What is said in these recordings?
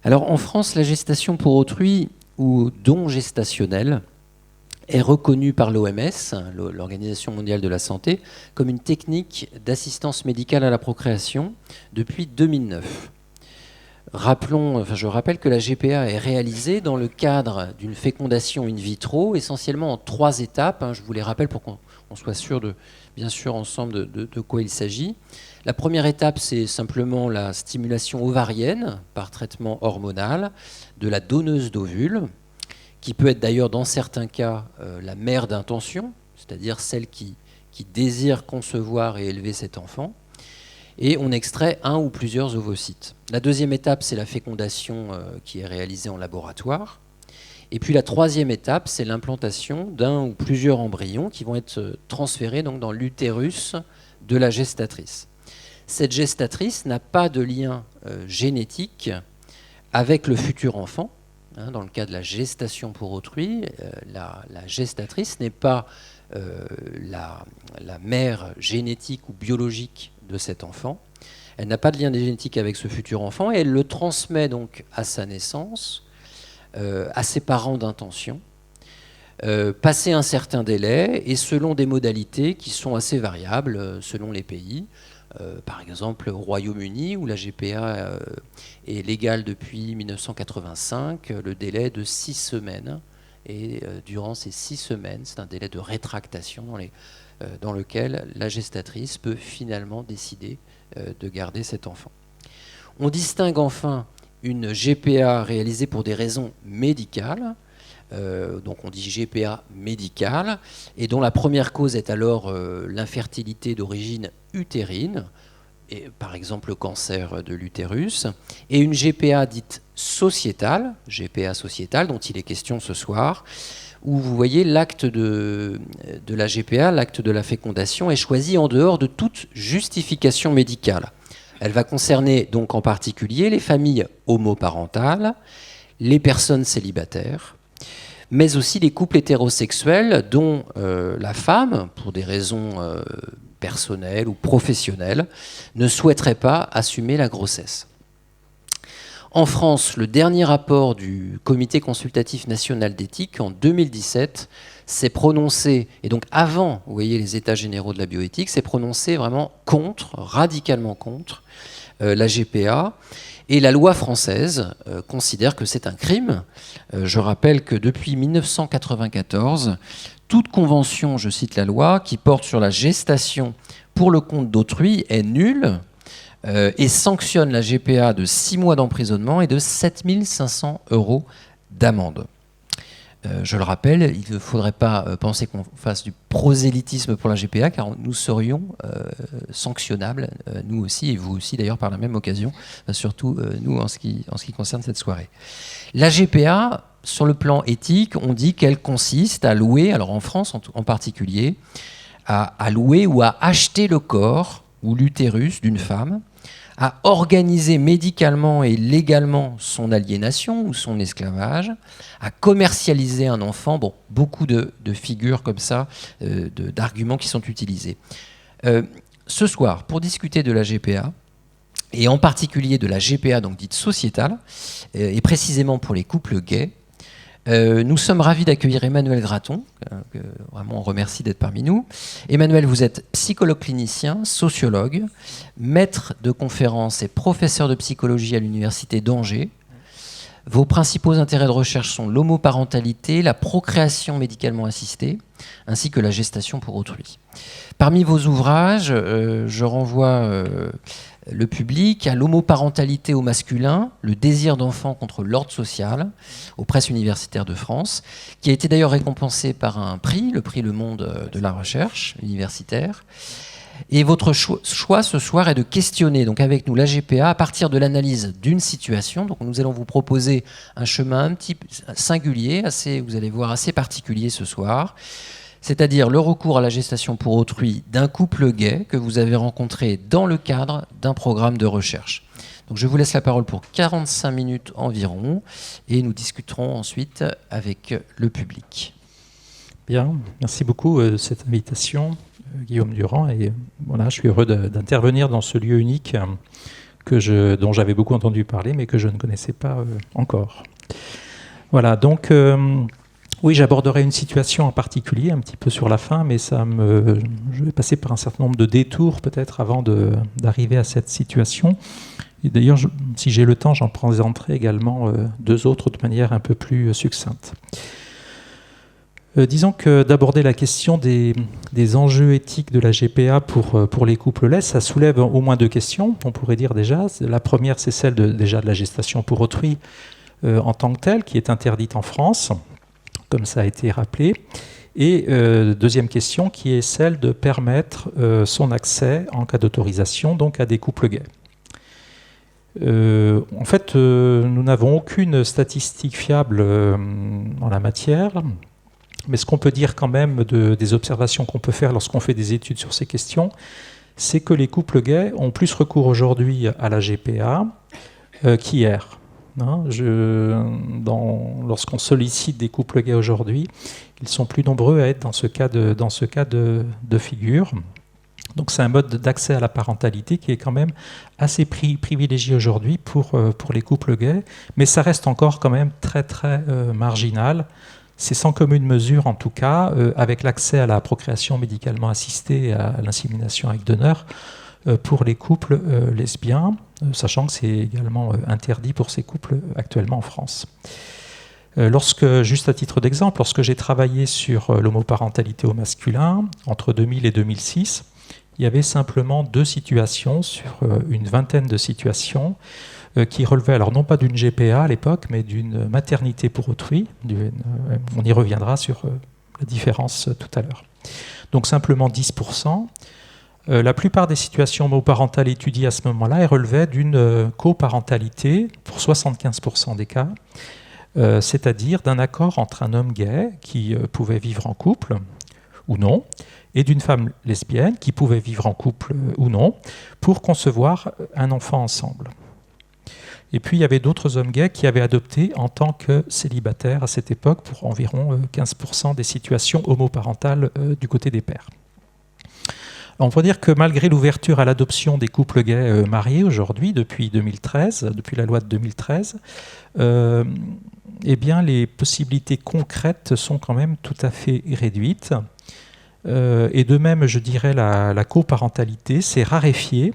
Alors en France, la gestation pour autrui ou don gestationnel est reconnue par l'OMS, l'Organisation mondiale de la santé, comme une technique d'assistance médicale à la procréation depuis 2009. Je rappelle que la GPA est réalisée dans le cadre d'une fécondation in vitro, essentiellement en 3 étapes. Je vous les rappelle pour qu'on soit sûr bien sûr ensemble de quoi il s'agit. La première étape, c'est simplement la stimulation ovarienne par traitement hormonal de la donneuse d'ovules, qui peut être d'ailleurs dans certains cas la mère d'intention, c'est-à-dire celle qui désire concevoir et élever cet enfant. Et on extrait un ou plusieurs ovocytes. La deuxième étape, c'est la fécondation qui est réalisée en laboratoire. Et puis la troisième étape, c'est l'implantation d'un ou plusieurs embryons qui vont être transférés donc, dans l'utérus de la gestatrice. Cette gestatrice n'a pas de lien génétique avec le futur enfant. Dans le cas de la gestation pour autrui, la gestatrice n'est pas la mère génétique ou biologique de cet enfant. Elle n'a pas de lien génétique avec ce futur enfant et elle le transmet donc à sa naissance, à ses parents d'intention, passé un certain délai et selon des modalités qui sont assez variables selon les pays. Par exemple, au Royaume-Uni, où la GPA est légale depuis 1985, le délai est de 6 semaines. Et durant ces 6 semaines, c'est un délai de rétractation dans lequel la gestatrice peut finalement décider de garder cet enfant. On distingue enfin une GPA réalisée pour des raisons médicales, donc on dit GPA médicale, et dont la première cause est alors l'infertilité d'origine utérine, et par exemple le cancer de l'utérus, et une GPA dite sociétale, GPA sociétale, dont il est question ce soir, où vous voyez l'acte de la GPA, l'acte de la fécondation, est choisi en dehors de toute justification médicale. Elle va concerner donc en particulier les familles homoparentales, les personnes célibataires, mais aussi les couples hétérosexuels dont la femme, pour des raisons personnelles ou professionnelles, ne souhaiterait pas assumer la grossesse. En France, le dernier rapport du Comité consultatif national d'éthique, en 2017, s'est prononcé, et donc avant, vous voyez, les états généraux de la bioéthique, s'est prononcé vraiment contre, radicalement contre, la GPA. Et la loi française considère que c'est un crime. Je rappelle que depuis 1994, toute convention, je cite la loi, qui porte sur la gestation pour le compte d'autrui est nulle et sanctionne la GPA de 6 mois d'emprisonnement et de 7 500 € d'amende. Je le rappelle, il ne faudrait pas penser qu'on fasse du prosélytisme pour la GPA, car nous serions sanctionnables, nous aussi, et vous aussi d'ailleurs par la même occasion, surtout nous en ce qui concerne cette soirée. La GPA, sur le plan éthique, on dit qu'elle consiste à louer, alors en France en particulier, à louer ou à acheter le corps ou l'utérus d'une femme, à organiser médicalement et légalement son aliénation ou son esclavage, à commercialiser un enfant. Bon, beaucoup de figures comme ça, d'arguments qui sont utilisés. Ce soir, pour discuter de la GPA, et en particulier de la GPA donc dite sociétale, et précisément pour les couples gays, nous sommes ravis d'accueillir Emmanuel Graton, que vraiment on remercie d'être parmi nous. Emmanuel, vous êtes psychologue clinicien, sociologue, maître de conférences et professeur de psychologie à l'université d'Angers. Vos principaux intérêts de recherche sont l'homoparentalité, la procréation médicalement assistée, ainsi que la gestation pour autrui. Parmi vos ouvrages, je renvoie le public à l'homoparentalité au masculin, le désir d'enfant contre l'ordre social, aux presses universitaires de France, qui a été d'ailleurs récompensé par un prix, le prix Le Monde de la recherche universitaire. Et votre choix ce soir est de questionner donc avec nous la GPA à partir de l'analyse d'une situation. Donc nous allons vous proposer un chemin un petit peu singulier, vous allez voir assez particulier ce soir, c'est-à-dire le recours à la gestation pour autrui d'un couple gay que vous avez rencontré dans le cadre d'un programme de recherche. Donc je vous laisse la parole pour 45 minutes environ et nous discuterons ensuite avec le public. Bien, merci beaucoup de cette invitation. Guillaume Durand. Et voilà, je suis heureux d'intervenir dans ce lieu unique dont j'avais beaucoup entendu parler, mais que je ne connaissais pas encore. Voilà, donc oui, j'aborderai une situation en particulier, un petit peu sur la fin, mais je vais passer par un certain nombre de détours peut-être avant d'arriver à cette situation. Et d'ailleurs, si j'ai le temps, j'en présenterai également deux autres de manière un peu plus succincte. Disons que d'aborder la question des enjeux éthiques de la GPA pour les couples laits, ça soulève au moins deux questions, on pourrait dire déjà. La première, c'est celle déjà de la gestation pour autrui en tant que telle, qui est interdite en France, comme ça a été rappelé. Et deuxième question, qui est celle de permettre son accès en cas d'autorisation donc à des couples gays. En fait, nous n'avons aucune statistique fiable en la matière, mais ce qu'on peut dire quand même des observations qu'on peut faire lorsqu'on fait des études sur ces questions, c'est que les couples gays ont plus recours aujourd'hui à la GPA qu'hier. Lorsqu'on sollicite des couples gays aujourd'hui, ils sont plus nombreux à être dans ce cas de figure. Donc c'est un mode d'accès à la parentalité qui est quand même assez privilégié aujourd'hui pour les couples gays, mais ça reste encore quand même très très marginal. C'est sans commune mesure en tout cas avec l'accès à la procréation médicalement assistée et à l'insémination avec donneur pour les couples lesbiens, sachant que c'est également interdit pour ces couples actuellement en France. Juste à titre d'exemple, lorsque j'ai travaillé sur l'homoparentalité au masculin, entre 2000 et 2006, il y avait simplement 2 situations sur une vingtaine de situations qui relevaient alors non pas d'une GPA à l'époque, mais d'une maternité pour autrui. On y reviendra sur la différence tout à l'heure. Donc simplement 10%. La plupart des situations homoparentales étudiées à ce moment-là, elles relevaient d'une coparentalité pour 75% des cas, c'est-à-dire d'un accord entre un homme gay qui pouvait vivre en couple ou non, et d'une femme lesbienne qui pouvait vivre en couple ou non, pour concevoir un enfant ensemble. Et puis il y avait d'autres hommes gays qui avaient adopté en tant que célibataires à cette époque pour environ 15% des situations homoparentales du côté des pères. On peut dire que malgré l'ouverture à l'adoption des couples gays mariés aujourd'hui, depuis la loi de 2013, eh bien, les possibilités concrètes sont quand même tout à fait réduites. Et de même, je dirais, la coparentalité s'est raréfiée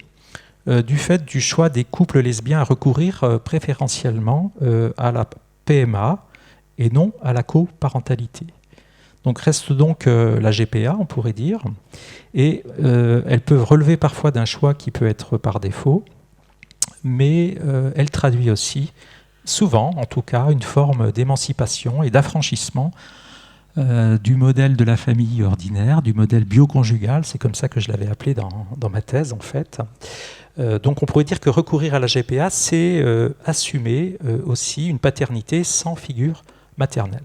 du fait du choix des couples lesbiens à recourir préférentiellement à la PMA et non à la coparentalité. Donc reste donc la GPA, on pourrait dire, et elles peuvent relever parfois d'un choix qui peut être par défaut, mais elle traduit aussi, souvent en tout cas, une forme d'émancipation et d'affranchissement du modèle de la famille ordinaire, du modèle bioconjugal, c'est comme ça que je l'avais appelé dans ma thèse en fait. Donc on pourrait dire que recourir à la GPA, c'est assumer aussi une paternité sans figure maternelle.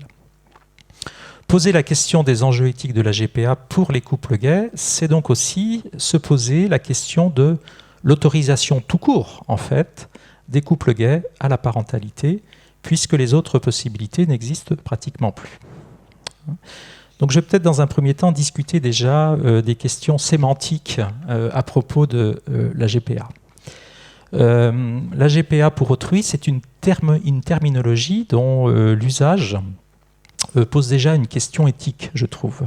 Poser la question des enjeux éthiques de la GPA pour les couples gays, c'est donc aussi se poser la question de l'autorisation tout court, en fait, des couples gays à la parentalité, puisque les autres possibilités n'existent pratiquement plus. Donc je vais peut-être dans un premier temps discuter déjà des questions sémantiques à propos de la GPA. La GPA pour autrui, c'est une terminologie dont l'usage pose déjà une question éthique, je trouve.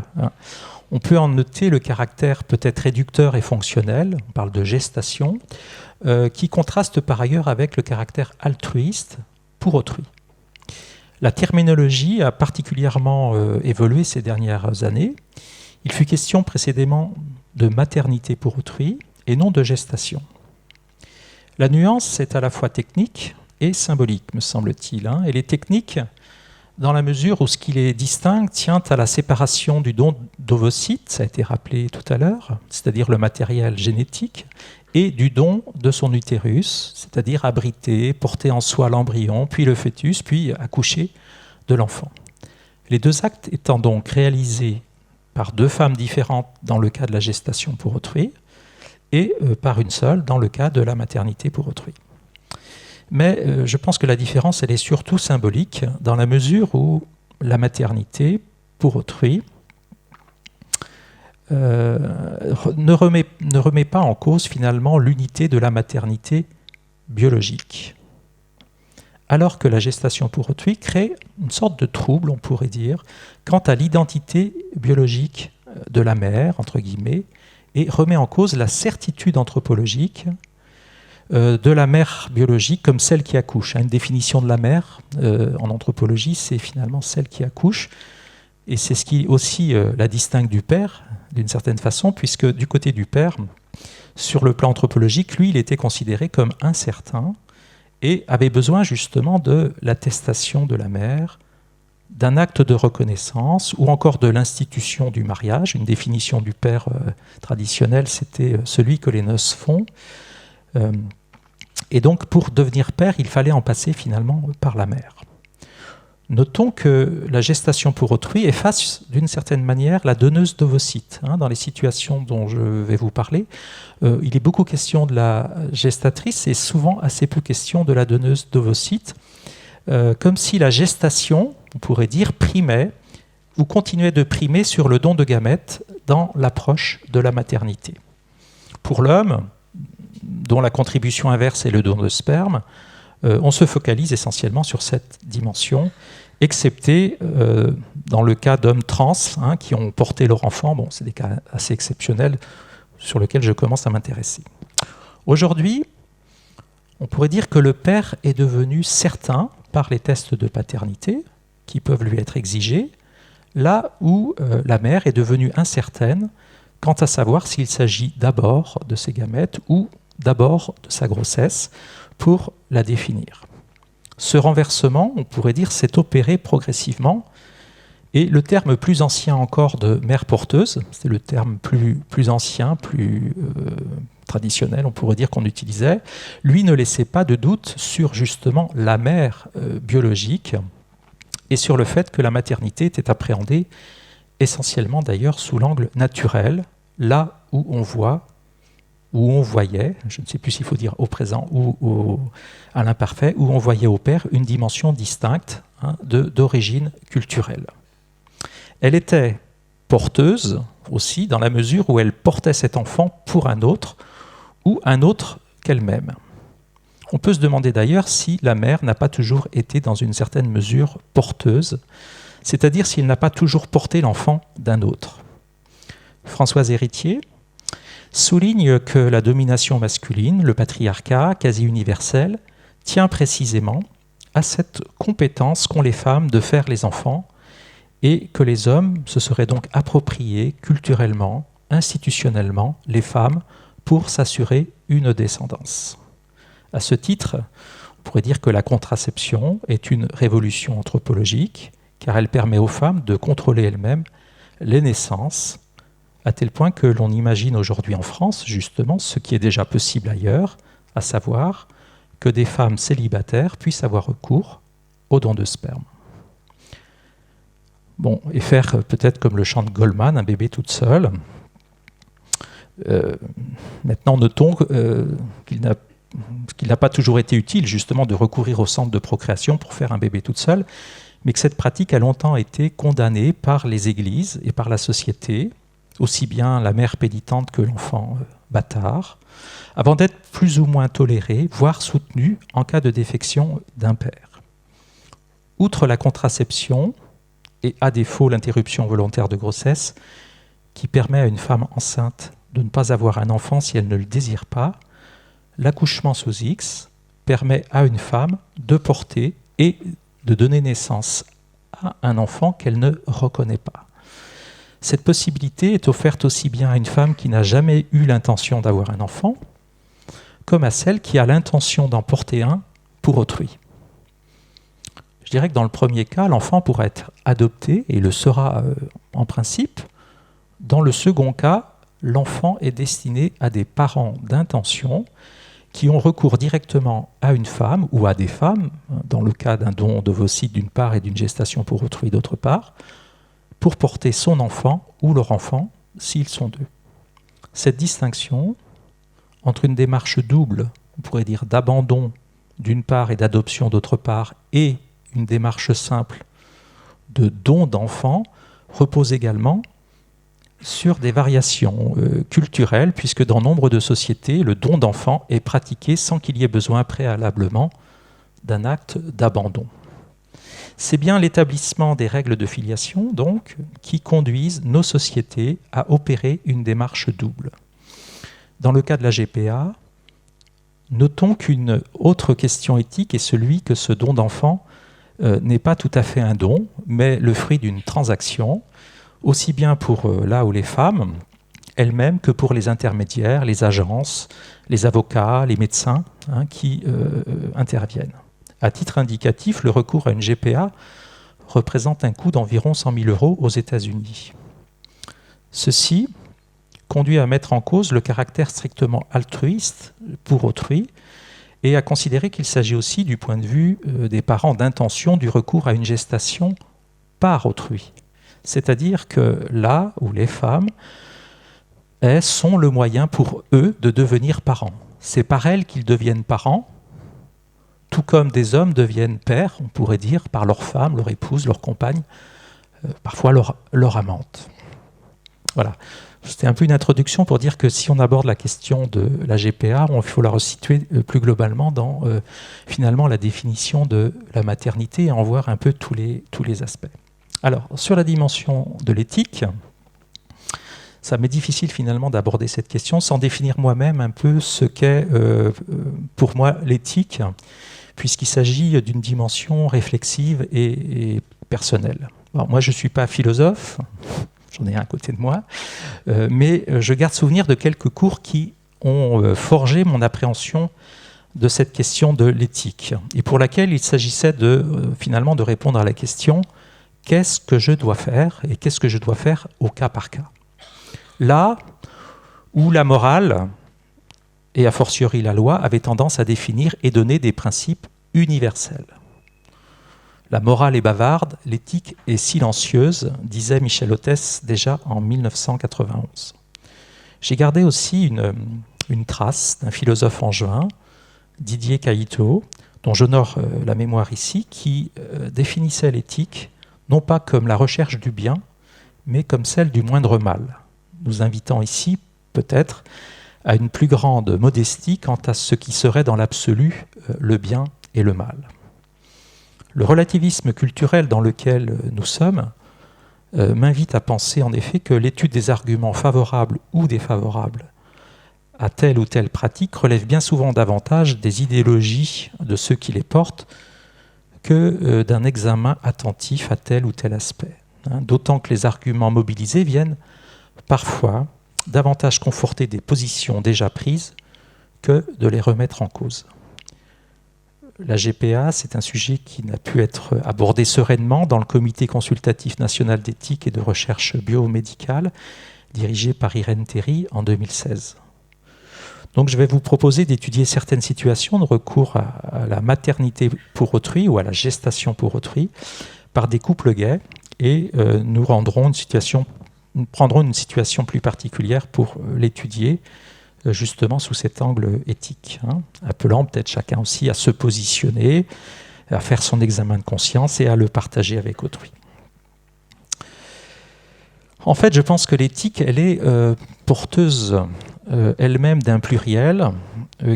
On peut en noter le caractère peut-être réducteur et fonctionnel, on parle de gestation, qui contraste par ailleurs avec le caractère altruiste pour autrui. La terminologie a particulièrement évolué ces dernières années. Il fut question précédemment de maternité pour autrui et non de gestation. La nuance est à la fois technique et symbolique, me semble-t-il. Elle est technique dans la mesure où ce qui les distingue tient à la séparation du don d'ovocytes, ça a été rappelé tout à l'heure, c'est-à-dire le matériel génétique, et du don de son utérus, c'est-à-dire abriter, porter en soi l'embryon, puis le fœtus, puis accoucher de l'enfant. Les deux actes étant donc réalisés par deux femmes différentes dans le cas de la gestation pour autrui, et par une seule dans le cas de la maternité pour autrui. Mais je pense que la différence, elle est surtout symbolique, dans la mesure où la maternité pour autrui ne remet pas en cause finalement l'unité de la maternité biologique. Alors que la gestation pour autrui crée une sorte de trouble, on pourrait dire, quant à l'identité biologique de la mère, entre guillemets, et remet en cause la certitude anthropologique de la mère biologique comme celle qui accouche. Une définition de la mère en anthropologie, c'est finalement celle qui accouche, et c'est ce qui aussi la distingue du père, d'une certaine façon, puisque du côté du père, sur le plan anthropologique, lui, il était considéré comme incertain et avait besoin justement de l'attestation de la mère, d'un acte de reconnaissance ou encore de l'institution du mariage. Une définition du père traditionnelle, c'était celui que les noces font. Et donc, pour devenir père, il fallait en passer finalement par la mère. Notons que la gestation pour autrui efface d'une certaine manière la donneuse d'ovocytes. Dans les situations dont je vais vous parler, il est beaucoup question de la gestatrice et souvent assez peu question de la donneuse d'ovocytes, comme si la gestation, on pourrait dire, primait ou continuait de primer sur le don de gamètes dans l'approche de la maternité. Pour l'homme, dont la contribution inverse est le don de sperme, on se focalise essentiellement sur cette dimension, excepté dans le cas d'hommes trans qui ont porté leur enfant. Bon, c'est des cas assez exceptionnels sur lesquels je commence à m'intéresser. Aujourd'hui, on pourrait dire que le père est devenu certain par les tests de paternité qui peuvent lui être exigés, là où la mère est devenue incertaine quant à savoir s'il s'agit d'abord de ses gamètes ou d'abord de sa grossesse, pour la définir. Ce renversement, on pourrait dire, s'est opéré progressivement, et le terme plus ancien encore de mère porteuse, c'est le terme plus ancien, plus traditionnel, on pourrait dire, qu'on utilisait, lui ne laissait pas de doute sur justement la mère biologique et sur le fait que la maternité était appréhendée essentiellement d'ailleurs sous l'angle naturel, là où on voit, où on voyait, je ne sais plus s'il faut dire au présent ou à l'imparfait, où on voyait au père une dimension distincte d'origine culturelle. Elle était porteuse aussi dans la mesure où elle portait cet enfant pour un autre ou un autre qu'elle-même. On peut se demander d'ailleurs si la mère n'a pas toujours été dans une certaine mesure porteuse, c'est-à-dire s'il n'a pas toujours porté l'enfant d'un autre. Françoise Héritier souligne que la domination masculine, le patriarcat quasi universel, tient précisément à cette compétence qu'ont les femmes de faire les enfants et que les hommes se seraient donc appropriés culturellement, institutionnellement, les femmes pour s'assurer une descendance. À ce titre, on pourrait dire que la contraception est une révolution anthropologique car elle permet aux femmes de contrôler elles-mêmes les naissances, à tel point que l'on imagine aujourd'hui en France, justement, ce qui est déjà possible ailleurs, à savoir que des femmes célibataires puissent avoir recours au don de sperme. Bon, et faire peut-être comme le chante Goldman, un bébé toute seule. Maintenant, notons qu'il n'a pas toujours été utile, justement, de recourir au centre de procréation pour faire un bébé toute seule, mais que cette pratique a longtemps été condamnée par les églises et par la société, aussi bien la mère pénitente que l'enfant bâtard, avant d'être plus ou moins tolérée, voire soutenue en cas de défection d'un père. Outre la contraception, et à défaut l'interruption volontaire de grossesse, qui permet à une femme enceinte de ne pas avoir un enfant si elle ne le désire pas, l'accouchement sous X permet à une femme de porter et de donner naissance à un enfant qu'elle ne reconnaît pas. Cette possibilité est offerte aussi bien à une femme qui n'a jamais eu l'intention d'avoir un enfant, comme à celle qui a l'intention d'en porter un pour autrui. Je dirais que dans le premier cas, l'enfant pourra être adopté, et le sera en principe. Dans le second cas, l'enfant est destiné à des parents d'intention qui ont recours directement à une femme ou à des femmes, dans le cas d'un don d'ovocytes d'une part et d'une gestation pour autrui d'autre part, pour porter son enfant ou leur enfant, s'ils sont deux. Cette distinction entre une démarche double, on pourrait dire d'abandon d'une part et d'adoption d'autre part, et une démarche simple de don d'enfant, repose également sur des variations culturelles, puisque dans nombre de sociétés, le don d'enfant est pratiqué sans qu'il y ait besoin préalablement d'un acte d'abandon. C'est bien l'établissement des règles de filiation, donc, qui conduisent nos sociétés à opérer une démarche double. Dans le cas de la GPA, notons qu'une autre question éthique est celui que ce don d'enfant n'est pas tout à fait un don, mais le fruit d'une transaction, aussi bien pour là où les femmes elles-mêmes que pour les intermédiaires, les agences, les avocats, les médecins qui interviennent. À titre indicatif, le recours à une GPA représente un coût d'environ 100 000 € aux États-Unis. Ceci conduit à mettre en cause le caractère strictement altruiste pour autrui et à considérer qu'il s'agit aussi, du point de vue des parents d'intention, du recours à une gestation par autrui. C'est-à-dire que là où les femmes sont le moyen pour eux de devenir parents. C'est par elles qu'ils deviennent parents, tout comme des hommes deviennent pères, on pourrait dire, par leur femme, leur épouse, leur compagne, parfois leur amante. Voilà. C'était un peu une introduction pour dire que si on aborde la question de la GPA, il faut la resituer plus globalement dans finalement la définition de la maternité et en voir un peu tous les aspects. Alors, sur la dimension de l'éthique, ça m'est difficile finalement d'aborder cette question sans définir moi-même un peu ce qu'est pour moi l'éthique, puisqu'il s'agit d'une dimension réflexive et personnelle. Alors, moi, je ne suis pas philosophe, j'en ai un à côté de moi, mais je garde souvenir de quelques cours qui ont forgé mon appréhension de cette question de l'éthique, et pour laquelle il s'agissait finalement de répondre à la question « qu'est-ce que je dois faire et qu'est-ce que je dois faire au cas par cas ?» Là où la morale, et a fortiori la loi, avait tendance à définir et donner des principes universels. La morale est bavarde, l'éthique est silencieuse, disait Michel Hauthès déjà en 1991. J'ai gardé aussi une trace d'un philosophe angevin, Didier Caïto, dont j'honore la mémoire ici, qui définissait l'éthique non pas comme la recherche du bien, mais comme celle du moindre mal, nous invitant ici peut-être à une plus grande modestie quant à ce qui serait dans l'absolu le bien et le mal. Le relativisme culturel dans lequel nous sommes m'invite à penser en effet que l'étude des arguments favorables ou défavorables à telle ou telle pratique relève bien souvent davantage des idéologies de ceux qui les portent que d'un examen attentif à tel ou tel aspect. D'autant que les arguments mobilisés viennent parfois davantage conforter des positions déjà prises que de les remettre en cause. La GPA, c'est un sujet qui n'a pu être abordé sereinement dans le Comité consultatif national d'éthique et de recherche biomédicale, dirigé par Irène Théry en 2016. Donc je vais vous proposer d'étudier certaines situations de recours à la maternité pour autrui ou à la gestation pour autrui par des couples gays et nous prendrons une situation plus particulière pour l'étudier justement sous cet angle éthique, appelant peut-être chacun aussi à se positionner, à faire son examen de conscience et à le partager avec autrui. En fait, je pense que l'éthique, elle est porteuse elle-même d'un pluriel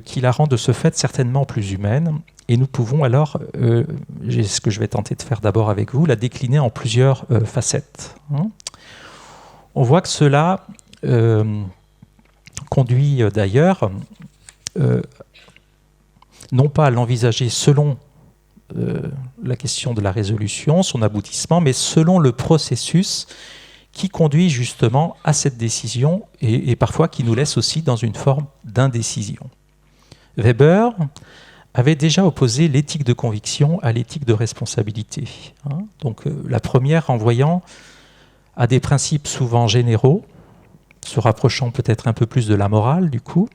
qui la rend de ce fait certainement plus humaine. Et nous pouvons alors, ce que je vais tenter de faire d'abord avec vous, la décliner en plusieurs facettes. On voit que cela conduit d'ailleurs non pas à l'envisager selon la question de la résolution, son aboutissement, mais selon le processus qui conduit justement à cette décision et parfois qui nous laisse aussi dans une forme d'indécision. Weber avait déjà opposé l'éthique de conviction à l'éthique de responsabilité. Donc la première renvoyant à des principes souvent généraux, se rapprochant peut-être un peu plus de la morale du coup,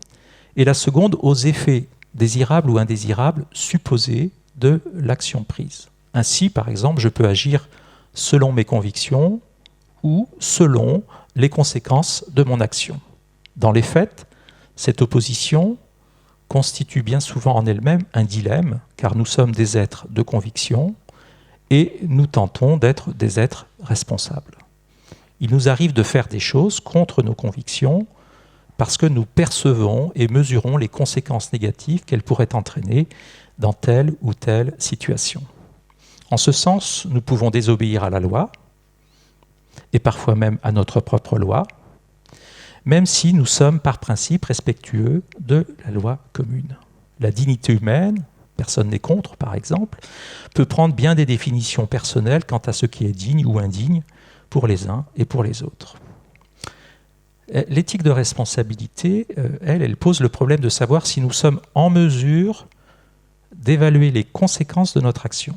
et la seconde aux effets désirables ou indésirables supposés de l'action prise. Ainsi, par exemple, je peux agir selon mes convictions ou selon les conséquences de mon action. Dans les faits, cette opposition constitue bien souvent en elle-même un dilemme, car nous sommes des êtres de conviction et nous tentons d'être des êtres responsables. Il nous arrive de faire des choses contre nos convictions parce que nous percevons et mesurons les conséquences négatives qu'elles pourraient entraîner dans telle ou telle situation. En ce sens, nous pouvons désobéir à la loi, et parfois même à notre propre loi, même si nous sommes par principe respectueux de la loi commune. La dignité humaine, personne n'est contre par exemple, peut prendre bien des définitions personnelles quant à ce qui est digne ou indigne pour les uns et pour les autres. L'éthique de responsabilité, elle pose le problème de savoir si nous sommes en mesure d'évaluer les conséquences de notre action.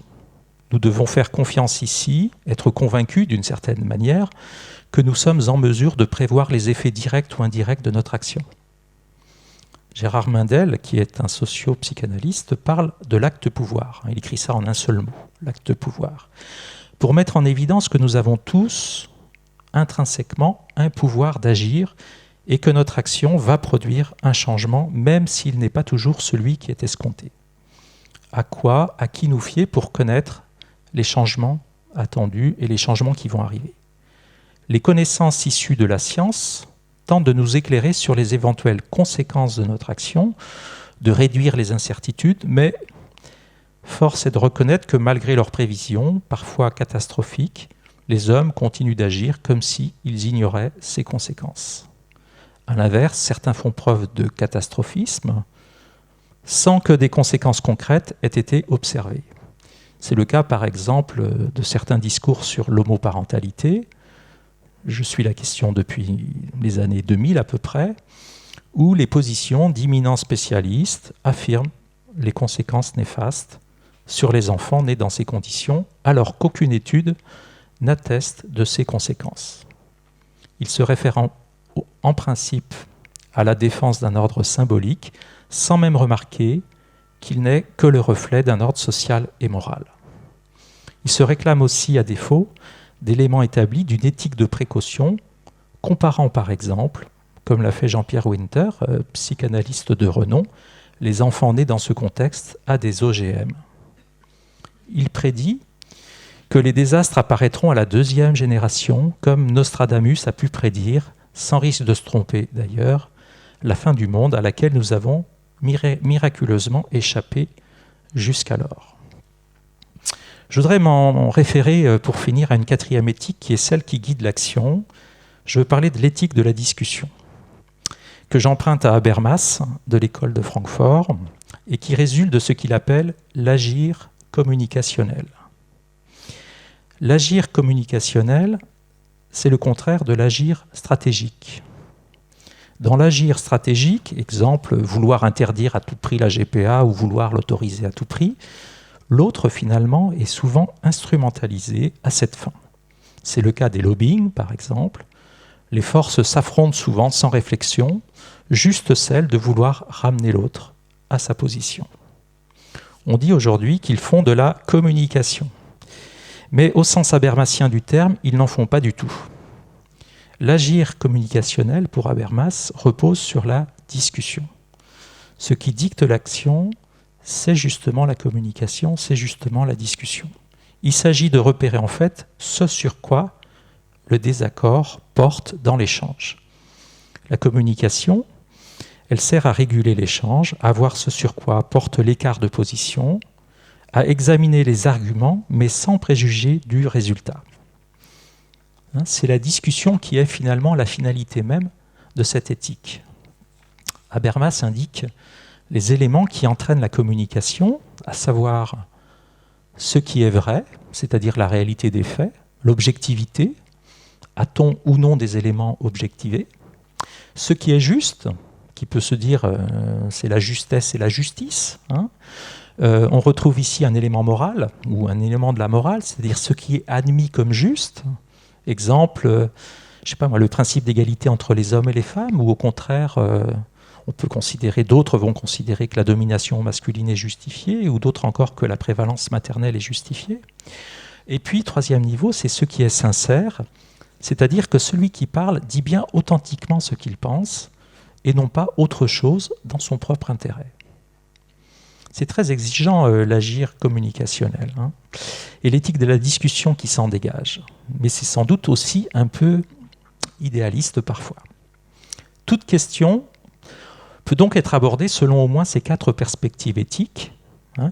Nous devons faire confiance ici, être convaincus d'une certaine manière que nous sommes en mesure de prévoir les effets directs ou indirects de notre action. Gérard Mundell, qui est un socio-psychanalyste, parle de l'acte pouvoir. Il écrit ça en un seul mot, l'acte pouvoir, pour mettre en évidence que nous avons tous intrinsèquement un pouvoir d'agir et que notre action va produire un changement, même s'il n'est pas toujours celui qui est escompté. À qui nous fier pour connaître les changements attendus et les changements qui vont arriver. Les connaissances issues de la science tentent de nous éclairer sur les éventuelles conséquences de notre action, de réduire les incertitudes, mais force est de reconnaître que malgré leurs prévisions, parfois catastrophiques, les hommes continuent d'agir comme s'ils ignoraient ces conséquences. À l'inverse, certains font preuve de catastrophisme sans que des conséquences concrètes aient été observées. C'est le cas, par exemple, de certains discours sur l'homoparentalité. Je suis la question depuis les années 2000 à peu près, où les positions d'éminents spécialistes affirment les conséquences néfastes sur les enfants nés dans ces conditions, alors qu'aucune étude n'atteste de ces conséquences. Ils se réfèrent en principe à la défense d'un ordre symbolique, sans même remarquer qu'il n'est que le reflet d'un ordre social et moral. Il se réclame aussi, à défaut, d'éléments établis d'une éthique de précaution, comparant par exemple, comme l'a fait Jean-Pierre Winter, psychanalyste de renom, les enfants nés dans ce contexte à des OGM. Il prédit que les désastres apparaîtront à la 2e génération, comme Nostradamus a pu prédire, sans risque de se tromper d'ailleurs, la fin du monde à laquelle nous avons miraculeusement échappé jusqu'alors. Je voudrais m'en référer pour finir à une 4e éthique qui est celle qui guide l'action. Je veux parler de l'éthique de la discussion, que j'emprunte à Habermas de l'école de Francfort et qui résulte de ce qu'il appelle l'agir communicationnel. L'agir communicationnel, c'est le contraire de l'agir stratégique. Dans l'agir stratégique, exemple, vouloir interdire à tout prix la GPA ou vouloir l'autoriser à tout prix, l'autre finalement est souvent instrumentalisé à cette fin. C'est le cas des lobbying, par exemple. Les forces s'affrontent souvent sans réflexion, juste celle de vouloir ramener l'autre à sa position. On dit aujourd'hui qu'ils font de la communication. Mais au sens habermasien du terme, ils n'en font pas du tout. L'agir communicationnel, pour Habermas, repose sur la discussion. Ce qui dicte l'action, c'est justement la communication, c'est justement la discussion. Il s'agit de repérer en fait ce sur quoi le désaccord porte dans l'échange. La communication, elle sert à réguler l'échange, à voir ce sur quoi porte l'écart de position, à examiner les arguments, mais sans préjuger du résultat. C'est la discussion qui est finalement la finalité même de cette éthique. Habermas indique les éléments qui entraînent la communication, à savoir ce qui est vrai, c'est-à-dire la réalité des faits, l'objectivité, a-t-on ou non des éléments objectivés, ce qui est juste, qui peut se dire c'est la justesse et la justice. On retrouve ici un élément moral, ou un élément de la morale, c'est-à-dire ce qui est admis comme juste. Exemple, le principe d'égalité entre les hommes et les femmes, ou au contraire, d'autres vont considérer que la domination masculine est justifiée, ou d'autres encore que la prévalence maternelle est justifiée. Et puis, 3e niveau, c'est ce qui est sincère, c'est-à-dire que celui qui parle dit bien authentiquement ce qu'il pense, et non pas autre chose dans son propre intérêt. C'est très exigeant l'agir communicationnel, et l'éthique de la discussion qui s'en dégage. Mais c'est sans doute aussi un peu idéaliste parfois. Toute question peut donc être abordée selon au moins ces 4 perspectives éthiques,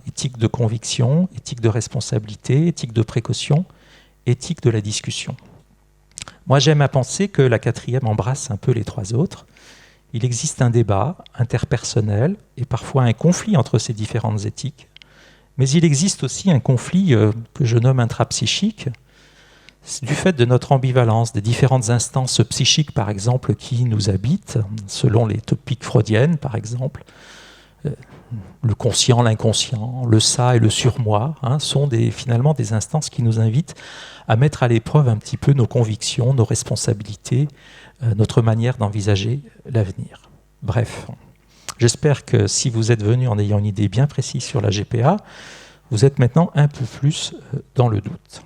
éthique de conviction, éthique de responsabilité, éthique de précaution, éthique de la discussion. Moi, j'aime à penser que la 4e embrasse un peu les 3 autres. Il existe un débat interpersonnel et parfois un conflit entre ces différentes éthiques, mais il existe aussi un conflit que je nomme intrapsychique, du fait de notre ambivalence, des différentes instances psychiques, par exemple, qui nous habitent, selon les topiques freudiennes, par exemple. Le conscient, l'inconscient, le ça et le surmoi sont finalement des instances qui nous invitent à mettre à l'épreuve un petit peu nos convictions, nos responsabilités, notre manière d'envisager l'avenir. Bref, j'espère que si vous êtes venu en ayant une idée bien précise sur la GPA, vous êtes maintenant un peu plus dans le doute.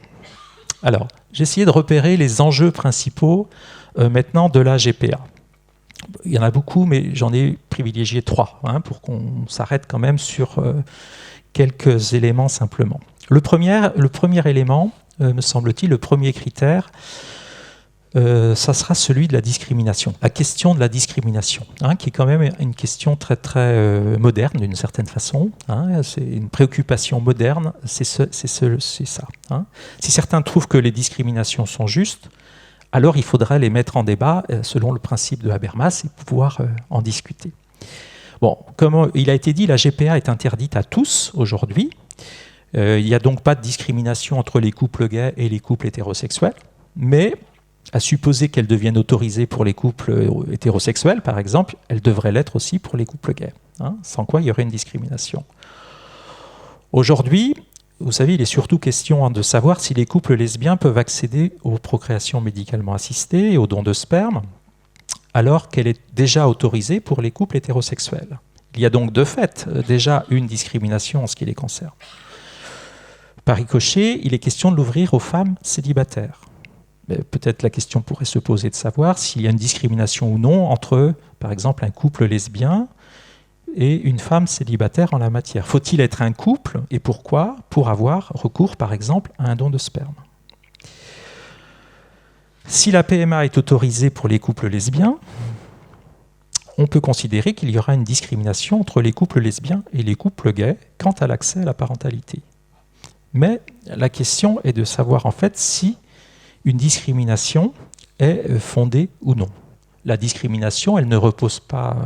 Alors, j'ai essayé de repérer les enjeux principaux maintenant de la GPA. Il y en a beaucoup, mais j'en ai privilégié 3 pour qu'on s'arrête quand même sur quelques éléments simplement. Le premier élément, me semble-t-il, le premier critère, ça sera celui de la discrimination. La question de la discrimination, qui est quand même une question très très moderne d'une certaine façon. C'est une préoccupation moderne, c'est ça. Si certains trouvent que les discriminations sont justes, alors il faudrait les mettre en débat selon le principe de Habermas et pouvoir en discuter. Bon, comme il a été dit, la GPA est interdite à tous aujourd'hui. Il n'y a donc pas de discrimination entre les couples gays et les couples hétérosexuels, mais à supposer qu'elle devienne autorisée pour les couples hétérosexuels, par exemple, elle devrait l'être aussi pour les couples gays, sans quoi il y aurait une discrimination. Aujourd'hui, vous savez, il est surtout question de savoir si les couples lesbiens peuvent accéder aux procréations médicalement assistées et aux dons de sperme, alors qu'elle est déjà autorisée pour les couples hétérosexuels. Il y a donc de fait déjà une discrimination en ce qui les concerne. Par ricochet, il est question de l'ouvrir aux femmes célibataires. Peut-être la question pourrait se poser de savoir s'il y a une discrimination ou non entre, par exemple, un couple lesbien et une femme célibataire en la matière. Faut-il être un couple et pourquoi? Pour avoir recours, par exemple, à un don de sperme. Si la PMA est autorisée pour les couples lesbiens, on peut considérer qu'il y aura une discrimination entre les couples lesbiens et les couples gays quant à l'accès à la parentalité. Mais la question est de savoir en fait si une discrimination est fondée ou non. La discrimination, elle ne repose pas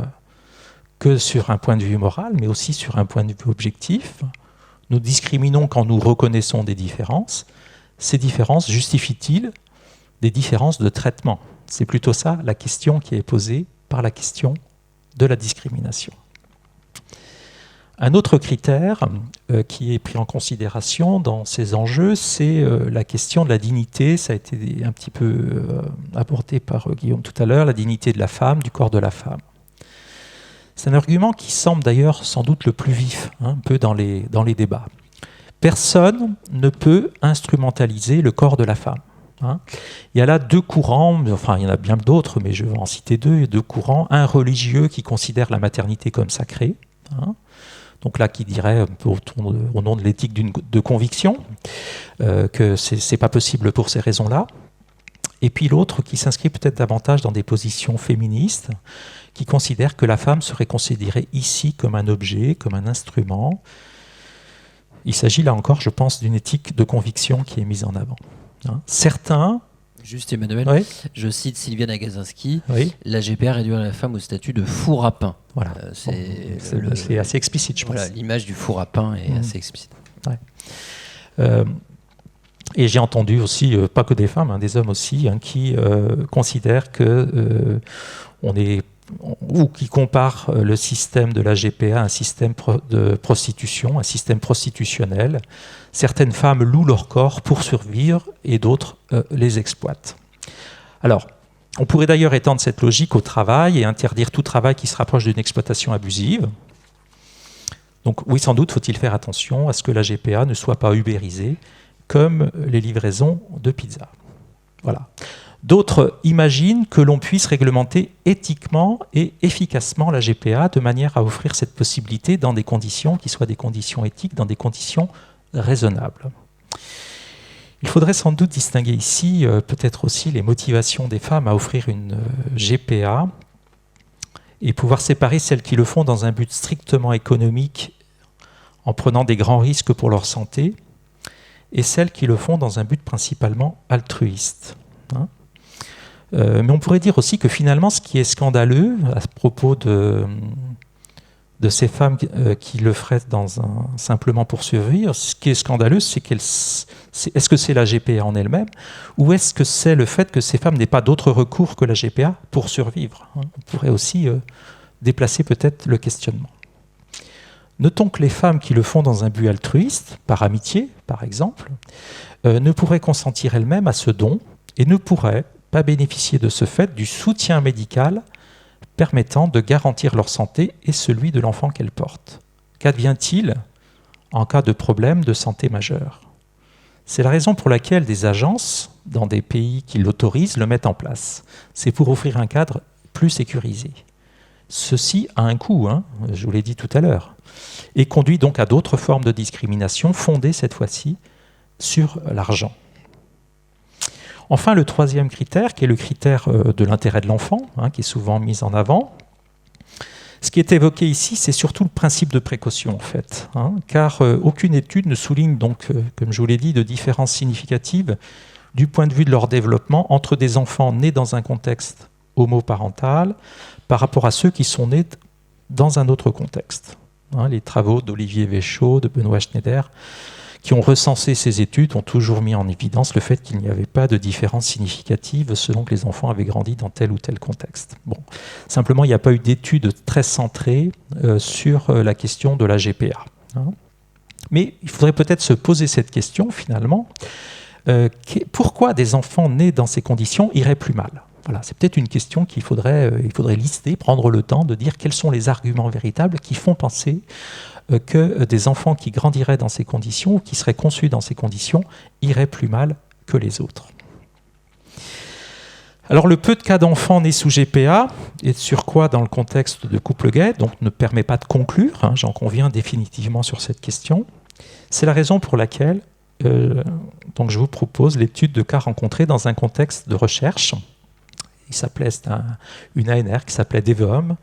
que sur un point de vue moral, mais aussi sur un point de vue objectif. Nous discriminons quand nous reconnaissons des différences. Ces différences justifient-ils des différences de traitement? C'est plutôt ça la question qui est posée par la question de la discrimination. Un autre critère qui est pris en considération dans ces enjeux, c'est la question de la dignité. Ça a été un petit peu abordé par Guillaume tout à l'heure, la dignité de la femme, du corps de la femme. C'est un argument qui semble d'ailleurs sans doute le plus vif, un peu dans les débats. Personne ne peut instrumentaliser le corps de la femme. Il y a là 2 courants, enfin il y en a bien d'autres, mais je vais en citer 2 courants. Un religieux qui considère la maternité comme sacrée, donc là qui dirait un peu au nom de l'éthique de conviction que c'est pas possible pour ces raisons-là. Et puis l'autre qui s'inscrit peut-être davantage dans des positions féministes, qui considère que la femme serait considérée ici comme un objet, comme un instrument. Il s'agit là encore, je pense, d'une éthique de conviction qui est mise en avant. Certains... Juste Emmanuel, oui. Je cite Sylviane Agazinski, oui. La GPA réduire la femme au statut de four à pain. Voilà. C'est assez explicite, je pense. Voilà, l'image du four à pain est assez explicite. Ouais. Et j'ai entendu aussi, pas que des femmes, des hommes aussi, qui considèrent que ou qui comparent le système de la GPA à un système de prostitution, un système prostitutionnel. Certaines femmes louent leur corps pour survivre et d'autres les exploitent. Alors, on pourrait d'ailleurs étendre cette logique au travail et interdire tout travail qui se rapproche d'une exploitation abusive. Donc oui, sans doute faut-il faire attention à ce que la GPA ne soit pas ubérisée comme les livraisons de pizza. Voilà. D'autres imaginent que l'on puisse réglementer éthiquement et efficacement la GPA de manière à offrir cette possibilité dans des conditions qui soient des conditions éthiques, dans des conditions raisonnables. Il faudrait sans doute distinguer ici peut-être aussi les motivations des femmes à offrir une GPA et pouvoir séparer celles qui le font dans un but strictement économique en prenant des grands risques pour leur santé et celles qui le font dans un but principalement altruiste. Mais on pourrait dire aussi que finalement ce qui est scandaleux à propos de ces femmes qui le feraient simplement pour survivre, ce qui est scandaleux, c'est est-ce que c'est la GPA en elle-même ou est-ce que c'est le fait que ces femmes n'aient pas d'autre recours que la GPA pour survivre? On pourrait aussi déplacer peut-être le questionnement. Notons que les femmes qui le font dans un but altruiste, par amitié par exemple, ne pourraient consentir elles-mêmes à ce don et ne pourraient pas bénéficier de ce fait du soutien médical permettant de garantir leur santé et celui de l'enfant qu'elles portent. Qu'advient-il en cas de problème de santé majeur? C'est la raison pour laquelle des agences, dans des pays qui l'autorisent, le mettent en place. C'est pour offrir un cadre plus sécurisé. Ceci a un coût, je vous l'ai dit tout à l'heure, et conduit donc à d'autres formes de discrimination fondées cette fois-ci sur l'argent. Enfin, le troisième critère, qui est le critère de l'intérêt de l'enfant, qui est souvent mis en avant. Ce qui est évoqué ici, c'est surtout le principe de précaution, en fait, car aucune étude ne souligne donc, comme je vous l'ai dit, de différences significatives du point de vue de leur développement entre des enfants nés dans un contexte homoparental par rapport à ceux qui sont nés dans un autre contexte. Les travaux d'Olivier Véchaud, de Benoît Schneider, qui ont recensé ces études, ont toujours mis en évidence le fait qu'il n'y avait pas de différence significative selon que les enfants avaient grandi dans tel ou tel contexte. Bon. Simplement, il n'y a pas eu d'études très centrées sur la question de la GPA. Mais il faudrait peut-être se poser cette question, finalement. Pourquoi des enfants nés dans ces conditions iraient plus mal? Voilà, c'est peut-être une question qu'il faudrait lister, prendre le temps de dire quels sont les arguments véritables qui font penser que des enfants qui grandiraient dans ces conditions ou qui seraient conçus dans ces conditions iraient plus mal que les autres. Alors le peu de cas d'enfants nés sous GPA et sur quoi dans le contexte de couple gay, donc ne permet pas de conclure, j'en conviens définitivement sur cette question. C'est la raison pour laquelle donc je vous propose l'étude de cas rencontrés dans un contexte de recherche. C'était une ANR qui s'appelait DEVOM,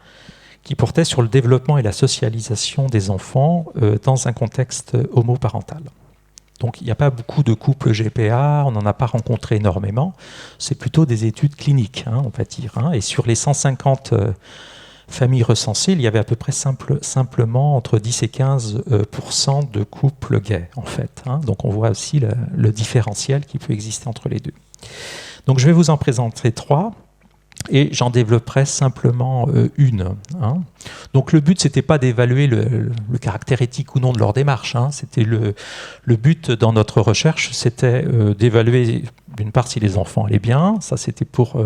qui portait sur le développement et la socialisation des enfants dans un contexte homoparental. Donc il n'y a pas beaucoup de couples GPA, on n'en a pas rencontré énormément, c'est plutôt des études cliniques, on va dire. Et sur les 150 familles recensées, il y avait à peu près simplement entre 10 et 15% de couples gays, en fait. Donc on voit aussi le différentiel qui peut exister entre les deux. Donc je vais vous en présenter 3. Et j'en développerai simplement une. Donc le but, c'était pas d'évaluer le caractère éthique ou non de leur démarche. C'était le but dans notre recherche, c'était d'évaluer d'une part si les enfants allaient bien. Ça, c'était pour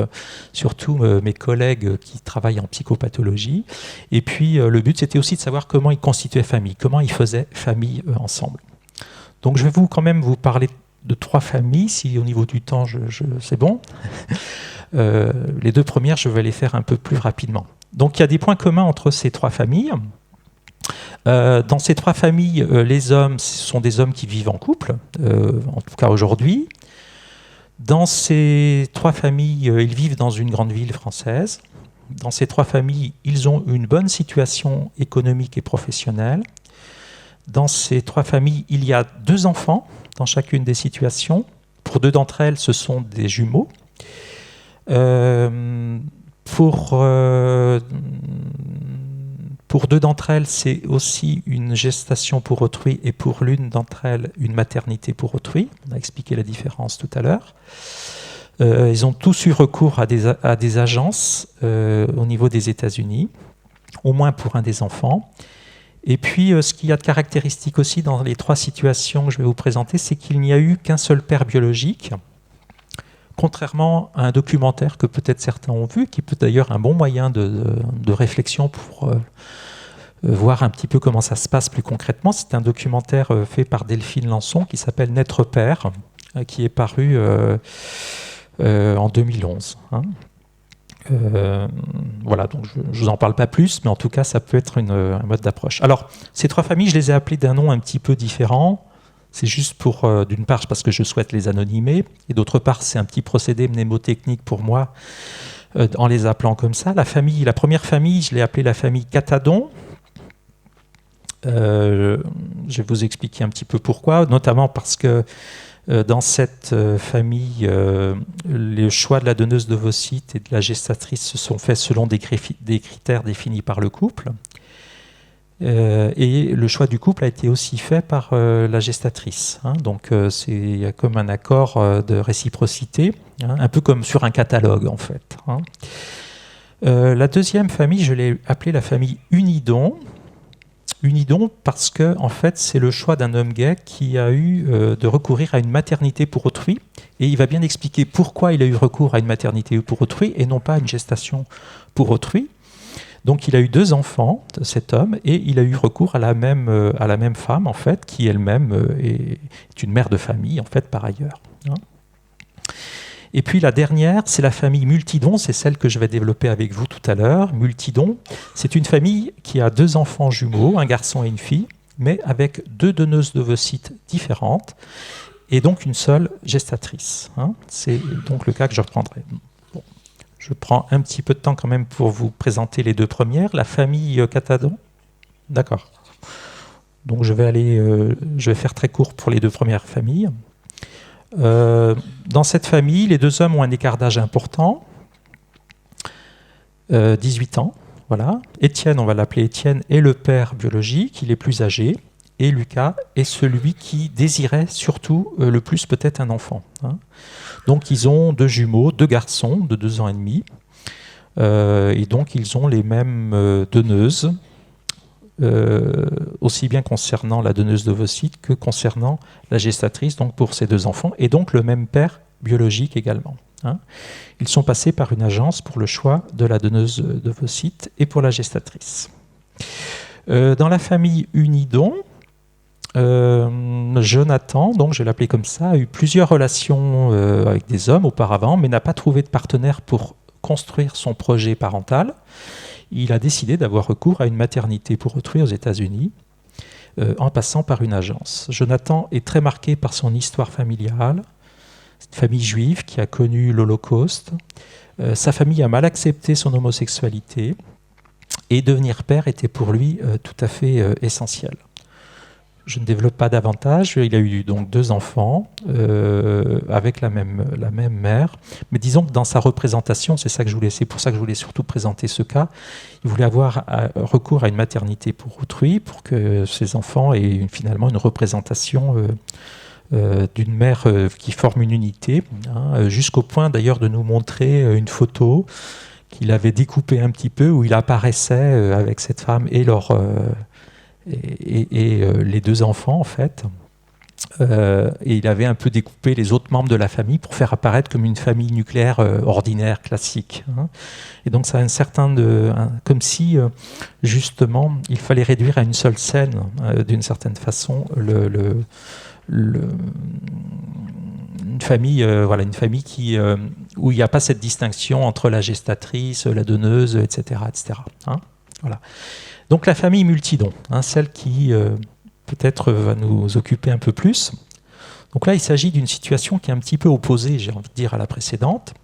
surtout mes collègues qui travaillent en psychopathologie. Et puis le but, c'était aussi de savoir comment ils constituaient famille, comment ils faisaient famille ensemble. Donc je vais quand même vous parler de 3 familles, si au niveau du temps, c'est bon. Les 2 premières, je vais les faire un peu plus rapidement. Donc il y a des points communs entre ces 3 familles. Dans ces 3 familles, les hommes, ce sont des hommes qui vivent en couple, en tout cas aujourd'hui. Dans ces 3 familles, ils vivent dans une grande ville française. Dans ces 3 familles, ils ont une bonne situation économique et professionnelle. Dans ces 3 familles, il y a 2 enfants dans chacune des situations. Pour 2 d'entre elles, ce sont des jumeaux. Pour 2 d'entre elles, c'est aussi une gestation pour autrui et pour l'une d'entre elles, une maternité pour autrui. On a expliqué la différence tout à l'heure. Ils ont tous eu recours à des agences au niveau des États-Unis, au moins pour un des enfants. Et puis, ce qu'il y a de caractéristique aussi dans les 3 situations que je vais vous présenter, c'est qu'il n'y a eu qu'un seul père biologique, contrairement à un documentaire que peut-être certains ont vu, qui peut d'ailleurs un bon moyen de réflexion pour voir un petit peu comment ça se passe plus concrètement. C'est un documentaire fait par Delphine Lançon qui s'appelle « N'être père », qui est paru en 2011. Voilà, donc je ne vous en parle pas plus, mais en tout cas, ça peut être un mode d'approche. Alors, ces 3 familles, je les ai appelées d'un nom un petit peu différent. C'est juste pour, d'une part, parce que je souhaite les anonymer, et d'autre part, c'est un petit procédé mnémotechnique pour moi, en les appelant comme ça. La première famille, je l'ai appelée la famille Catadon. Je vais vous expliquer un petit peu pourquoi, notamment parce que dans cette famille, les choix de la donneuse d'ovocytes et de la gestatrice se sont faits selon des critères définis par le couple. Et le choix du couple a été aussi fait par la gestatrice. Donc il y a comme un accord de réciprocité, un peu comme sur un catalogue en fait. La deuxième famille, je l'ai appelée la famille Unidon. Unidon parce que en fait, c'est le choix d'un homme gay qui a eu de recourir à une maternité pour autrui. Et il va bien expliquer pourquoi il a eu recours à une maternité pour autrui et non pas à une gestation pour autrui. Donc il a eu 2 enfants, cet homme, et il a eu recours à la même femme, en fait, qui elle-même est une mère de famille, en fait, par ailleurs. Et puis la dernière, c'est la famille Multidon, c'est celle que je vais développer avec vous tout à l'heure. Multidon, c'est une famille qui a 2 enfants jumeaux, un garçon et une fille, mais avec 2 donneuses d'ovocytes différentes, et donc une seule gestatrice. C'est donc le cas que je reprendrai. Bon. Je prends un petit peu de temps quand même pour vous présenter les 2 premières. La famille Catadon, d'accord. Donc je vais faire très court pour les 2 premières familles. Dans cette famille, les 2 hommes ont un écart d'âge important, 18 ans. Voilà. Étienne, on va l'appeler Étienne, est le père biologique, il est plus âgé, et Lucas est celui qui désirait surtout le plus peut-être un enfant. Donc ils ont 2 jumeaux, 2 garçons de 2 ans et demi, et donc ils ont les mêmes donneuses, aussi bien concernant la donneuse d'ovocytes que concernant la gestatrice, donc pour ces 2 enfants, et donc le même père biologique également. Ils sont passés par une agence pour le choix de la donneuse d'ovocytes et pour la gestatrice. Dans la famille Unidon, Jonathan, donc je vais l'appeler comme ça, a eu plusieurs relations avec des hommes auparavant, mais n'a pas trouvé de partenaire pour construire son projet parental. Il a décidé d'avoir recours à une maternité pour autrui aux États-Unis, en passant par une agence. Jonathan est très marqué par son histoire familiale. C'est une famille juive qui a connu l'Holocauste. Sa famille a mal accepté son homosexualité et devenir père était pour lui tout à fait essentiel. Je ne développe pas davantage. Il a eu donc 2 enfants avec la même mère. Mais disons que dans sa représentation, c'est pour ça que je voulais surtout présenter ce cas. Il voulait avoir recours à une maternité pour autrui, pour que ses enfants aient finalement une représentation d'une mère qui forme une unité, jusqu'au point d'ailleurs de nous montrer une photo qu'il avait découpée un petit peu, où il apparaissait avec cette femme et les 2 enfants en fait, et il avait un peu découpé les autres membres de la famille pour faire apparaître comme une famille nucléaire ordinaire, classique. Et donc ça a comme si justement il fallait réduire à une seule scène d'une certaine façon une famille, une famille où il n'y a pas cette distinction entre la gestatrice, la donneuse, etc. Voilà. Donc la famille Multidon, celle qui peut-être va nous occuper un peu plus. Donc là, il s'agit d'une situation qui est un petit peu opposée, j'ai envie de dire, à la précédente.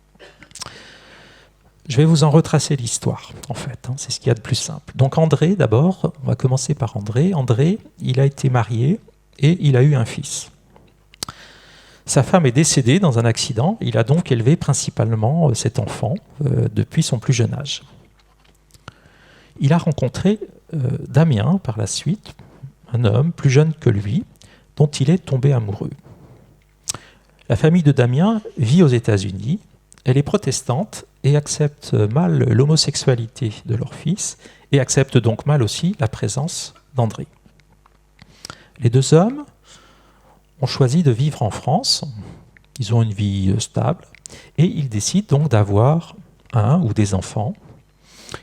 Je vais vous en retracer l'histoire, en fait. C'est ce qu'il y a de plus simple. Donc André, d'abord, on va commencer par André. André, il a été marié et il a eu un fils. Sa femme est décédée dans un accident. Il a donc élevé principalement cet enfant depuis son plus jeune âge. Il a rencontré Damien par la suite, un homme plus jeune que lui, dont il est tombé amoureux. La famille de Damien vit aux États-Unis. Elle est protestante et accepte mal l'homosexualité de leur fils et accepte donc mal aussi la présence d'André. Les 2 hommes ont choisi de vivre en France. Ils ont une vie stable et ils décident donc d'avoir un ou des enfants.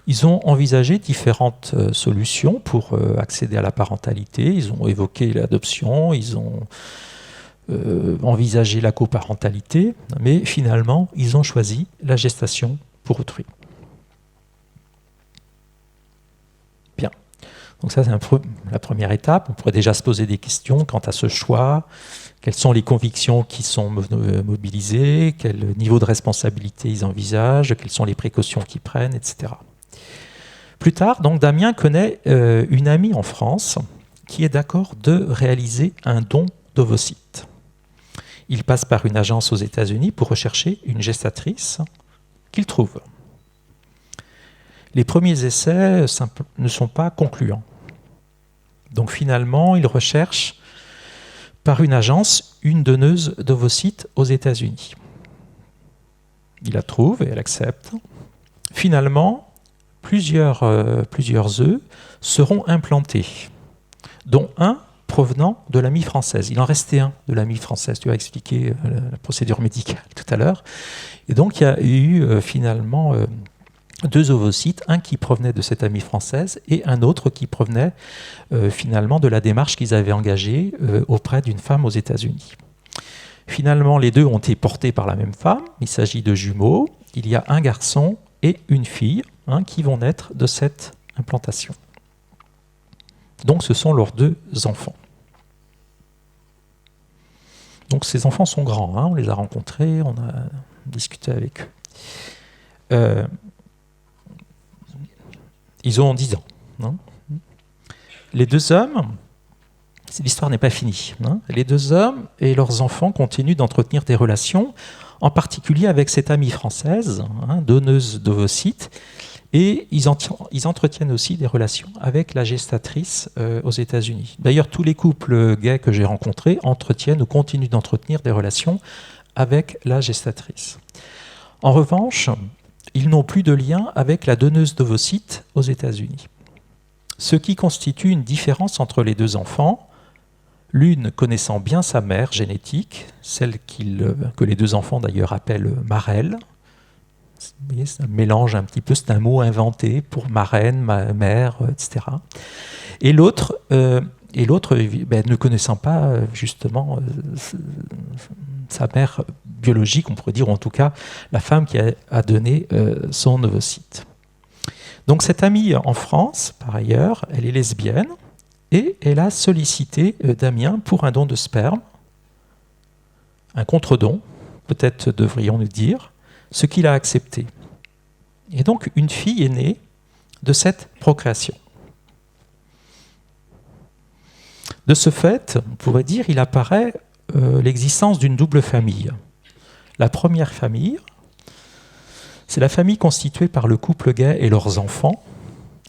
Ils ont envisagé différentes solutions pour accéder à la parentalité. Ils ont évoqué l'adoption, ils ont envisagé la coparentalité, mais finalement, ils ont choisi la gestation pour autrui. Bien. Donc ça, c'est la première étape. On pourrait déjà se poser des questions quant à ce choix. Quelles sont les convictions qui sont mobilisées? Quel niveau de responsabilité ils envisagent? Quelles sont les précautions qu'ils prennent, etc. Plus tard, donc, Damien connaît une amie en France qui est d'accord de réaliser un don d'ovocytes. Il passe par une agence aux États-Unis pour rechercher une gestatrice qu'il trouve. Les premiers essais ne sont pas concluants. Donc finalement, il recherche par une agence une donneuse d'ovocytes aux États-Unis. Il la trouve et elle accepte. Finalement, plusieurs œufs seront implantés, dont un provenant de l'amie française. Il en restait un de l'amie française. Tu as expliqué la procédure médicale tout à l'heure. Et donc, il y a eu finalement 2 ovocytes, un qui provenait de cette amie française et un autre qui provenait finalement de la démarche qu'ils avaient engagée auprès d'une femme aux États-Unis. Finalement, les 2 ont été portés par la même femme. Il s'agit de jumeaux. Il y a un garçon et une fille qui vont naître de cette implantation. Donc ce sont leurs 2 enfants. Donc ces enfants sont grands, on les a rencontrés, on a discuté avec eux. Ils ont 10 ans. Les 2 hommes, l'histoire n'est pas finie. Les 2 hommes et leurs enfants continuent d'entretenir des relations, en particulier avec cette amie française, donneuse d'ovocytes, et ils entretiennent aussi des relations avec la gestatrice aux États-Unis. D'ailleurs, tous les couples gays que j'ai rencontrés entretiennent ou continuent d'entretenir des relations avec la gestatrice. En revanche, ils n'ont plus de lien avec la donneuse d'ovocytes aux États-Unis. Ce qui constitue une différence entre les 2 enfants, l'une connaissant bien sa mère génétique, celle que les 2 enfants d'ailleurs appellent marelle. Vous voyez, c'est un mélange un petit peu, c'est un mot inventé pour marraine, mère, etc. Et l'autre, ne connaissant pas justement sa mère biologique, on pourrait dire, ou en tout cas la femme qui a donné son ovocyte. Donc cette amie en France, par ailleurs, elle est lesbienne et elle a sollicité Damien pour un don de sperme, un contre-don, peut-être devrions-nous dire, ce qu'il a accepté. Et donc une fille est née de cette procréation. De ce fait, on pourrait dire, il apparaît l'existence d'une double famille. La première famille, c'est la famille constituée par le couple gay et leurs enfants,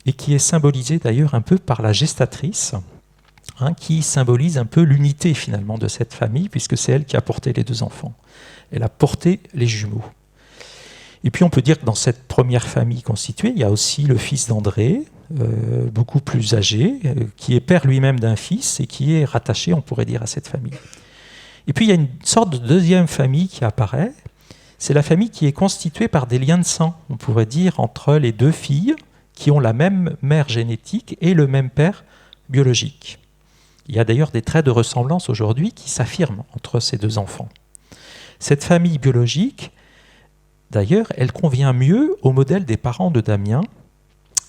et qui est symbolisée d'ailleurs un peu par la gestatrice, qui symbolise un peu l'unité finalement de cette famille, puisque c'est elle qui a porté les 2 enfants. Elle a porté les jumeaux. Et puis on peut dire que dans cette première famille constituée, il y a aussi le fils d'André, beaucoup plus âgé, qui est père lui-même d'un fils et qui est rattaché, on pourrait dire, à cette famille. Et puis il y a une sorte de deuxième famille qui apparaît, c'est la famille qui est constituée par des liens de sang, on pourrait dire, entre les 2 filles qui ont la même mère génétique et le même père biologique. Il y a d'ailleurs des traits de ressemblance aujourd'hui qui s'affirment entre ces 2 enfants. Cette famille biologique, d'ailleurs, elle convient mieux au modèle des parents de Damien,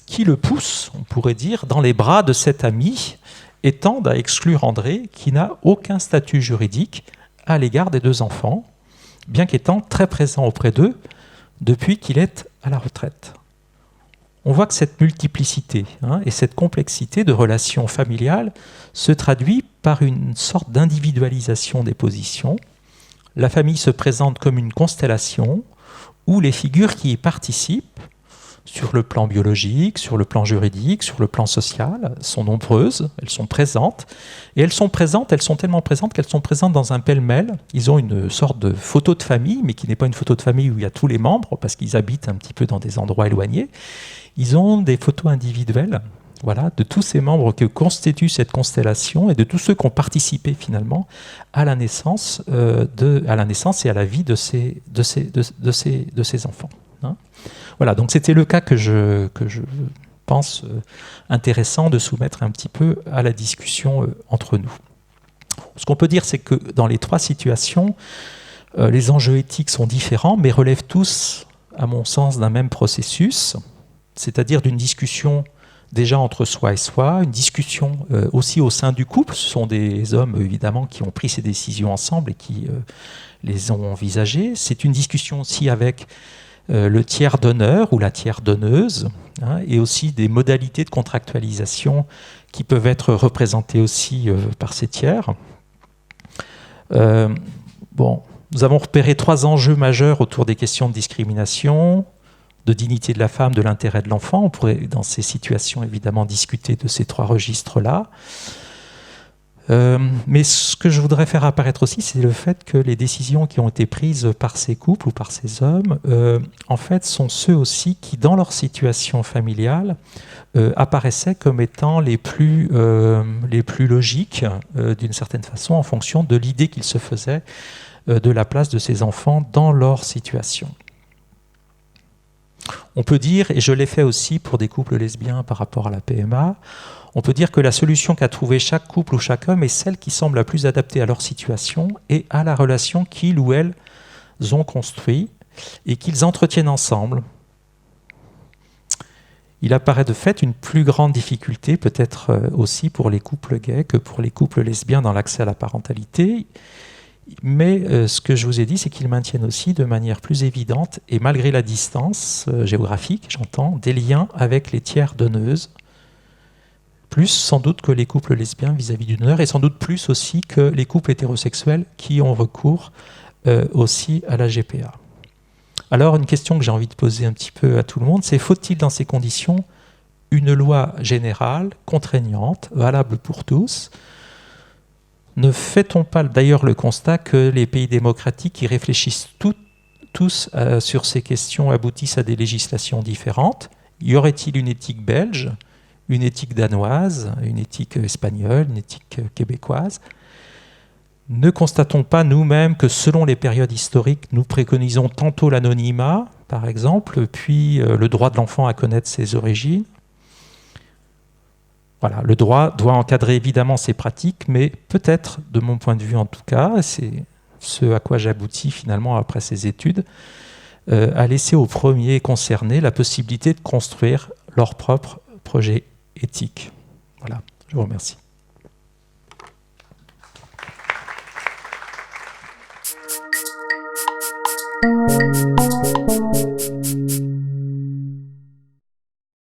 qui le poussent, on pourrait dire, dans les bras de cet ami et tendent à exclure André, qui n'a aucun statut juridique à l'égard des 2 enfants, bien qu'étant très présent auprès d'eux depuis qu'il est à la retraite. On voit que cette multiplicité et cette complexité de relations familiales se traduit par une sorte d'individualisation des positions. La famille se présente comme une constellation où les figures qui y participent, sur le plan biologique, sur le plan juridique, sur le plan social, sont nombreuses, elles sont présentes, et elles sont tellement présentes qu'elles sont présentes dans un pêle-mêle. Ils ont une sorte de photo de famille, mais qui n'est pas une photo de famille où il y a tous les membres, parce qu'ils habitent un petit peu dans des endroits éloignés. Ils ont des photos individuelles, voilà, de tous ces membres que constitue cette constellation et de tous ceux qui ont participé finalement à la naissance, et à la vie de ces enfants. Voilà, donc c'était le cas que je pense intéressant de soumettre un petit peu à la discussion entre nous. Ce qu'on peut dire, c'est que dans les 3 situations, les enjeux éthiques sont différents, mais relèvent tous, à mon sens, d'un même processus, c'est-à-dire d'une discussion déjà entre soi et soi, une discussion aussi au sein du couple. Ce sont des hommes, évidemment, qui ont pris ces décisions ensemble et qui les ont envisagées. C'est une discussion aussi avec le tiers donneur ou la tiers donneuse, hein, et aussi des modalités de contractualisation qui peuvent être représentées aussi par ces tiers. Nous avons repéré 3 enjeux majeurs autour des questions de discrimination, de dignité de la femme, de l'intérêt de l'enfant. On pourrait, dans ces situations, évidemment, discuter de ces 3 registres-là. Mais ce que je voudrais faire apparaître aussi, c'est le fait que les décisions qui ont été prises par ces couples ou par ces hommes, en fait, sont ceux aussi qui, dans leur situation familiale, apparaissaient comme étant les plus logiques, d'une certaine façon, en fonction de l'idée qu'ils se faisaient de la place de ces enfants dans leur situation. On peut dire, et je l'ai fait aussi pour des couples lesbiens par rapport à la PMA, on peut dire que la solution qu'a trouvée chaque couple ou chaque homme est celle qui semble la plus adaptée à leur situation et à la relation qu'ils ou elles ont construite et qu'ils entretiennent ensemble. Il apparaît de fait une plus grande difficulté, peut-être aussi pour les couples gays que pour les couples lesbiens dans l'accès à la parentalité. Mais ce que je vous ai dit, c'est qu'ils maintiennent aussi de manière plus évidente, et malgré la distance géographique, j'entends, des liens avec les tiers donneuses, plus sans doute que les couples lesbiens vis-à-vis du donneur, et sans doute plus aussi que les couples hétérosexuels qui ont recours aussi à la GPA. Alors, une question que j'ai envie de poser un petit peu à tout le monde, c'est faut-il dans ces conditions une loi générale, contraignante, valable pour tous ? Ne fait-on pas d'ailleurs le constat que les pays démocratiques qui réfléchissent tous sur ces questions aboutissent à des législations différentes ? Y aurait-il une éthique belge, une éthique danoise, une éthique espagnole, une éthique québécoise ? Ne constatons pas nous-mêmes que selon les périodes historiques, nous préconisons tantôt l'anonymat, par exemple, puis le droit de l'enfant à connaître ses origines ? Voilà, le droit doit encadrer évidemment ces pratiques, mais peut-être, de mon point de vue en tout cas, c'est ce à quoi j'aboutis finalement après ces études, à laisser aux premiers concernés la possibilité de construire leur propre projet éthique. Voilà, je vous remercie.